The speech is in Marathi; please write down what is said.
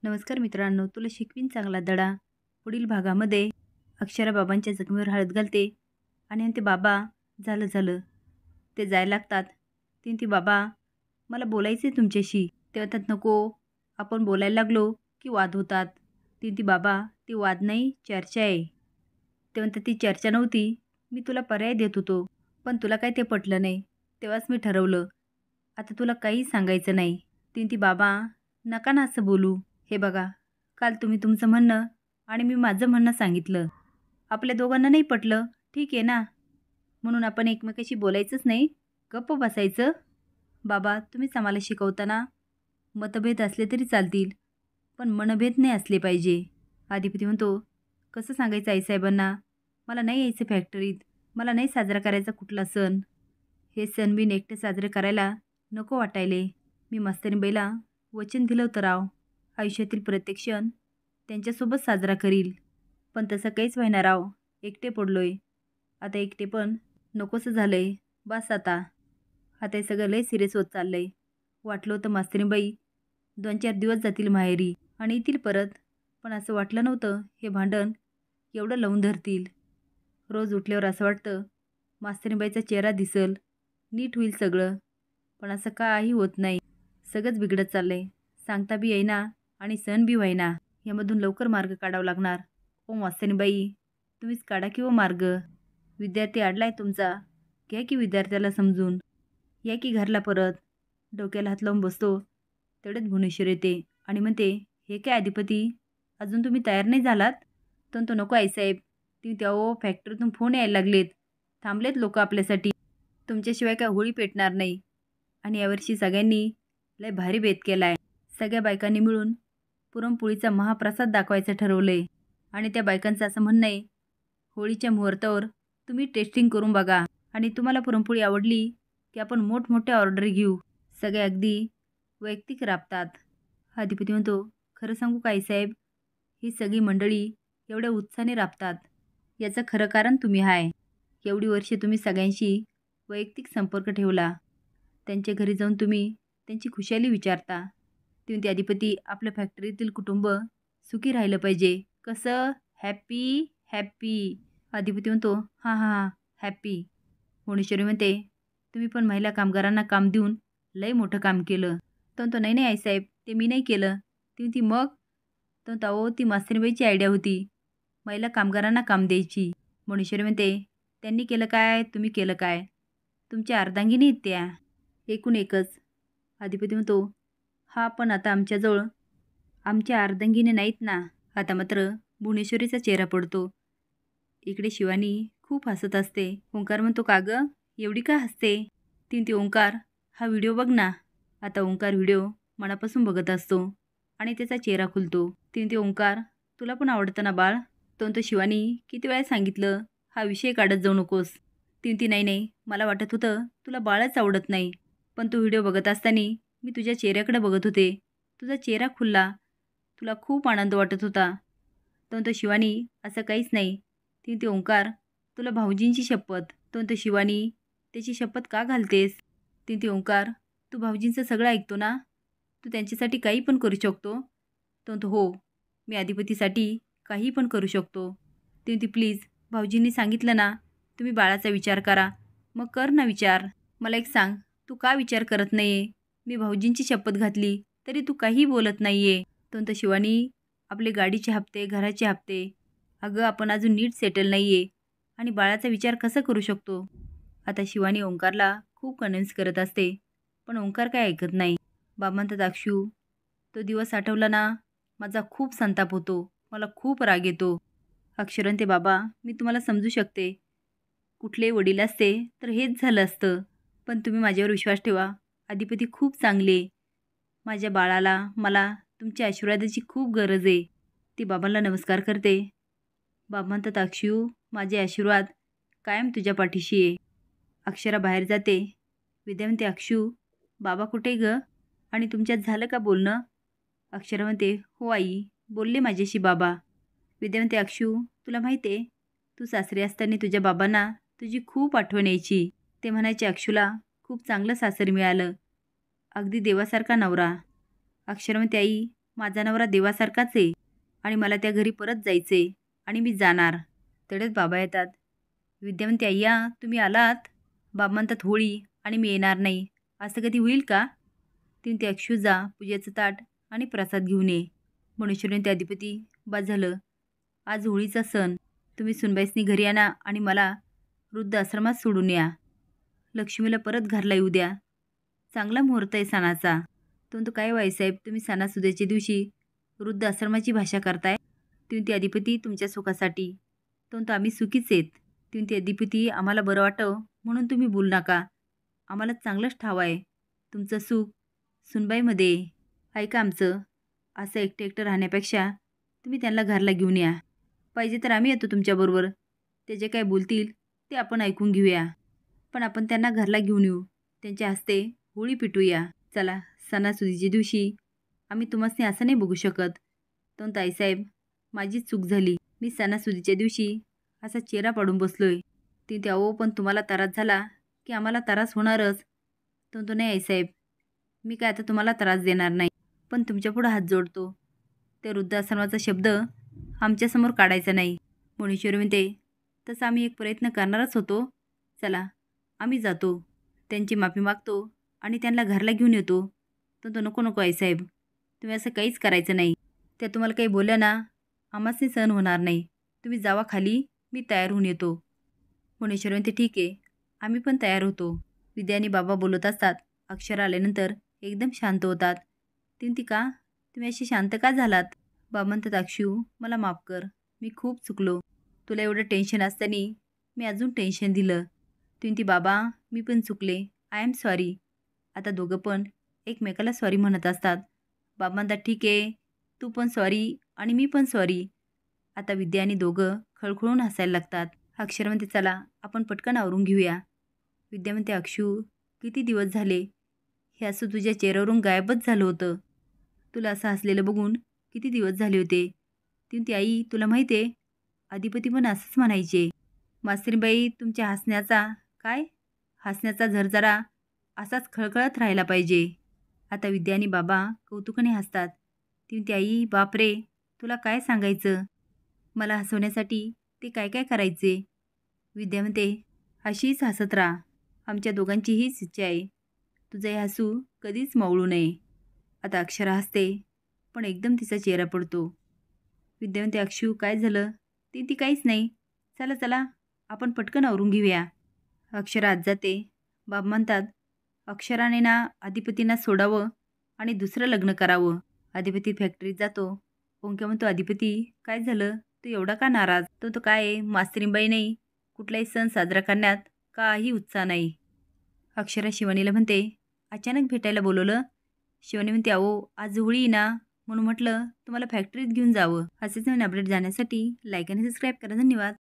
नमस्कार मित्रांनो, तुला शिकवीन चांगला धडा. पुढील भागामध्ये अक्षरा बाबांच्या जखमेवर हळद घालते आणि म्हणते, बाबा झालं झालं. ते जायला लागतात. ती म्हणते, बाबा मला बोलायचं आहे तुमच्याशी. ते म्हणतात, नको, आपण बोलायला लागलो की वाद होतात. ती म्हणते, बाबा ती वाद नाही, चर्चा आहे. ते म्हणतात, ती चर्चा नव्हती, मी तुला पर्याय देत होतो, पण तुला काय ते पटलं नाही. तेव्हाच मी ठरवलं, आता तुला काही सांगायचं नाही. ती म्हणते, बाबा नका ना असं बोलू. हे बघा, काल तुम्ही तुमचं म्हणणं आणि मी माझं म्हणणं सांगितलं. आपल्या दोघांना नाही पटलं, ठीक आहे ना, म्हणून आपण एकमेकाशी बोलायचंच नाही, गप्प बसायचं. बाबा तुम्हीच आम्हाला शिकवताना मतभेद असले तरी चालतील, पण मनभेद नाही असले पाहिजे. अधिपती म्हणतो, कसं सांगायचं आईसाहेबांना, मला नाही यायचं फॅक्टरीत, मला नाही साजरा करायचा कुठला सण. हे सण मी एकटे साजरे करायला नको वाटायले. मी मास्तरीबाईला वचन दिलं होतं राव, आयुष्यातील प्रत्येक क्षण त्यांच्यासोबत साजरा करील, पण तसं काहीच व्हायना राव. एकटे पडलोय. आता एकटे पण नकोसं झालंय. बस आता हे सगळं लय सिरियस होत चाललंय. वाटलं होतं मास्तरीबाई 2-4 दिवस जातील माहेरी आणि येतील परत, पण असं वाटलं नव्हतं हे भांडण एवढं लावून धरतील. रोज उठल्यावर असं वाटतं मास्तरीबाईचा चेहरा दिसल, नीट होईल सगळं, पण असं काही होत नाही. सगळंच बिघडत चाललंय. सांगता बी येईना आणि सण बी व्हायना. यामधून लवकर मार्ग काढावा लागणार. ओ मास्तरीबाई, तुम्हीच काढा की ओ मार्ग. विद्यार्थी अडलाय तुमचा, घ्या की विद्यार्थ्याला समजून. या की घरला परत. डोक्याला हात लावून बसतो तेवढ्यात भुवनेश्वर येते आणि म्हणते, हे काय अधिपती, अजून तुम्ही तयार नाही झालात? तो नको आईसाहेब. ती त्या फॅक्टरीतून फोन यायला लागलेत, थांबलेत लोक आपल्यासाठी. तुमच्याशिवाय काय होळी पेटणार नाही. आणि यावर्षी सगळ्यांनी लय भारी बेत केलाय. सगळ्या बायकांनी मिळून पुरणपोळीचा महाप्रसाद दाखवायचं ठरवलंय. आणि त्या बायकांचं असं म्हणणं आहे, होळीच्या मुहूर्तावर तुम्ही टेस्टिंग करून बघा आणि तुम्हाला पुरणपोळी आवडली की आपण मोठमोठ्या ऑर्डर घेऊ. सगळे अगदी वैयक्तिक राबतात. अधिपती म्हणतो, खरं सांगू का आईसाहेब, ही सगळी मंडळी एवढ्या उत्साहाने राबतात याचं खरं कारण तुम्ही आहे. एवढी वर्षे तुम्ही सगळ्यांशी वैयक्तिक संपर्क ठेवला. त्यांच्या घरी जाऊन तुम्ही त्यांची खुशाली विचारता. ती म्हणते, अधिपती आपल्या फॅक्टरीतील कुटुंब सुखी राहिलं पाहिजे. कसं? Happy happy. अधिपती म्हणतो, हां हां हां हॅपी. भुवनेश्वरी म्हणते, तुम्ही पण महिला कामगारांना काम देऊन लय मोठं काम केलं. तो नाही नाही आईसाहेब, ते मी नाही केलं. ती म्हणती, मग? तो ती मास्तरीबाईची आयडिया होती, महिला कामगारांना काम द्यायची. भुवनेश्वरी म्हणते, त्यांनी केलं काय, तुम्ही केलं काय? तुमच्या अर्धांगिनी आहेत त्या, एकूण एकच. अधिपती म्हणतो, हा पण आता आमच्याजवळ आमच्या अर्धांगिनी नाहीत ना. आता मात्र भुवनेश्वरीचा चेहरा पडतो. इकडे शिवानी खूप हसत असते. ओंकार म्हणतो, का गं एवढी का हसते? ती ओंकार हा व्हिडिओ बघ ना. आता ओंकार व्हिडिओ मनापासून बघत असतो आणि त्याचा चेहरा खुलतो. ती ओंकार तुला पण आवडतं ना बाळ? तो शिवानी किती वेळा सांगितलं हा विषय काढत जाऊ नकोस. ती नाही नाही, मला वाटत होतं तुला बाळच आवडत नाही, पण तू व्हिडिओ बघत असताना मी तुझ्या चेहऱ्याकडे बघत होते. तुझा चेहरा खुलला, तुला खूप आनंद वाटत होता. तो शिवानी असं काहीच नाही. ती ओंकार तुला भाऊजींची शपथ. तो शिवानी त्याची शपथ का घालतेस? ती ओंकार तू भाऊजींचं सगळं ऐकतो ना, तू त्यांच्यासाठी काही पण करू शकतो. तो हो, मी अधिपतीसाठी काही पण करू शकतो. ती प्लीज, भाऊजींनी सांगितलं ना तुम्ही बाळाचा विचार करा, मग कर ना विचार. मला एक सांग, तू का विचार करत नाही आहे? मी भाऊजींची शपथ घातली तरी तू काही बोलत नाही आहे. तो शिवानी आपले गाडीचे हप्ते, घराचे हप्ते, अगं आपण अजून नीट सेटल नाही आहे आणि बाळाचा विचार कसा करू शकतो? आता शिवानी ओंकारला खूप कन्व्हिन्स करत असते, पण ओंकार काय ऐकत नाही. बाबा म्हणतात, अक्षू तो दिवस आठवला ना माझा खूप संताप होतो, मला खूप राग येतो. अक्षरन ते बाबा, मी तुम्हाला समजू शकते. कुठले वडील असते तर हेच झालं असतं, पण तुम्ही माझ्यावर विश्वास ठेवा. अधिपती खूप चांगले. माझ्या बाळाला मला तुमच्या आशीर्वादाची खूप गरज आहे. ती बाबांना नमस्कार करते. बाबा म्हणतात, अक्षू माझे आशीर्वाद कायम तुझ्या पाठीशी आहे. अक्षरा बाहेर जाते. विद्या म्हणते, अक्षू बाबा कुठे ग आणि तुमच्यात झालं का बोलणं? अक्षरा म्हणते, हो आई, बोलले माझ्याशी बाबा. विद्या म्हणते, अक्षू तुला माहिती आहे तू सासरी असताना तुझ्या बाबांना तुझी खूप आठवण यायची. ते म्हणायचे अक्षूला खूप चांगलं सासर मिळालं, अगदी देवासारखा नवरा. अक्षरा म्हणते, आई माझा नवरा देवासारखाच आहे आणि मला त्या घरी परत जायचे आणि मी जाणार. तेवढ्यात बाबा येतात. विद्या म्हणते, अय्या तुम्ही आलात. बाबा म्हणतात, होळी आणि मी येणार नाही, असं कधी होईल का? ती म्हणते, अक्षू जा पूजेचं ताट आणि प्रसाद घेऊन ये. मनुष्यने ते अधिपती, बस झालं, आज होळीचा सण, तुम्ही सुनबाईसनी घरी आणा आणि मला वृद्ध आश्रमात सोडून या. लक्ष्मीला परत घरला येऊ द्या. चांगला मुहूर्त आहे सणाचा. तो म्हणतो, काय बाईसाहेब तुम्ही सणासुद्याच्या दिवशी वृद्ध आश्रमाची भाषा करताय? ती म्हणते, अधिपती तुमच्या सुखासाठी. तो म्हणतो, आम्ही सुखीच आहेत. ती म्हणते, अधिपती आम्हाला बरं वाटावं म्हणून तुम्ही बोलू नका. आम्हाला चांगलंच ठाव आहे. तुमचं सुख सुनबाईमध्ये आहे. ऐका आमचं. असं एकटं एकटं राहण्यापेक्षा तुम्ही त्यांना घरला घेऊन या. पाहिजे तर आम्ही येतो तुमच्याबरोबर. ते जे काय बोलतील ते आपण ऐकून घेऊया. पण आपण त्यांना घरला घेऊन येऊ. त्यांच्या हस्ते होळी पेटूया. चला, सणासुदीच्या दिवशी आम्ही तुम्हासनी असं नाही बघू शकत. तो ताईसाहेब माझीच चूक झाली. मी सणासुदीच्या दिवशी असा चेहरा पाडून बसलोय. ती त्या ओ पण तुम्हाला त्रास झाला की आम्हाला त्रास होणारच. तो नाही आईसाहेब, मी काय आता तुम्हाला त्रास देणार नाही, पण तुमच्यापुढं हात जोडतो. त्या वृद्धाश्रमाचा शब्द आमच्यासमोर काढायचा नाही. मुनीश्वरी म्हणते, तसं आम्ही एक प्रयत्न करणारच होतो. चला आम्ही जातो, त्यांची माफी मागतो आणि त्यांना घरला घेऊन येतो. तो नको नको आईसाहेब, तुम्ही असं काहीच करायचं नाही. त्या तुम्हाला काही बोलल्या ना, आम्हासनी सहन होणार नाही. तुम्ही जावा खाली, मी तयार होऊन येतो. मुनीश्वरी म्हणते, ठीक आहे, आम्ही पण तयार होतो. विद्या आणि बाबा बोलत असतात. अक्षर आल्यानंतर एकदम शांत होतात. ती का तुम्ही अशी शांत का झालात? बाबा म्हणतात, अक्षू मला माफ कर, मी खूप चुकलो. तुला एवढं टेन्शन असताना मी अजून टेन्शन दिलं. ती बाबा मी पण चुकले, आय एम सॉरी. आता दोघं पण एकमेकाला सॉरी म्हणत असतात. बाबा म्हणतात, ठीक आहे, तू पण सॉरी आणि मी पण सॉरी. आता विद्या आणि दोघं खळखळून हसायला लागतात. अक्षर म्हणते, चला आपण पटकन आवरून घेऊया. विद्या म्हणते, अक्षू किती दिवस झाले, हे असं तुझ्या चेहऱ्यावरून गायबच झालं होतं. तुला असं हसलेलं बघून किती दिवस झाले होते. ती आई तुला माहिती आहे, अधिपती पण असंच म्हणायचे. मास्तरीबाई तुमच्या हसण्याचा झरझरा असाच खळखळत राहायला पाहिजे. आता विद्या आणि बाबा कौतुकाने हसतात. ती आई बापरे, तुला काय सांगायचं, मला हसवण्यासाठी ते काय काय करायचे. विद्या म्हणते, अशीच हसत राहा, आमच्या दोघांची हीच इच्छा आहे. तुझं हे हसू कधीच मावळू नये. आता अक्षरा हसते, पण एकदम तिचा चेहरा पडतो. विद्या म्हणते, अक्षू काय झालं? ती काहीच नाही, चला चला आपण पटकन आवरून घेऊया. अक्षरा आत जाते. बाबा म्हणतात, अक्षराने ना अधिपतींना सोडावं आणि दुसरं लग्न करावं. अधिपती फॅक्टरीत जातो. ओंक्या म्हणतो, अधिपती काय झालं, तू एवढा का नाराज? तो काय आहे, मास्तरीबाई नाही, कुठलाही सण साजरा करण्यात काही उत्साह नाही. अक्षरा शिवानीला म्हणते, अचानक भेटायला बोलवलं? शिवानी म्हणते, अहो आज होळी ना, म्हणून म्हटलं तुम्हाला फॅक्टरीत घेऊन जावं. असेच नवीन अपडेट जाण्यासाठी लाईक आणि सबस्क्राईब करा. धन्यवाद.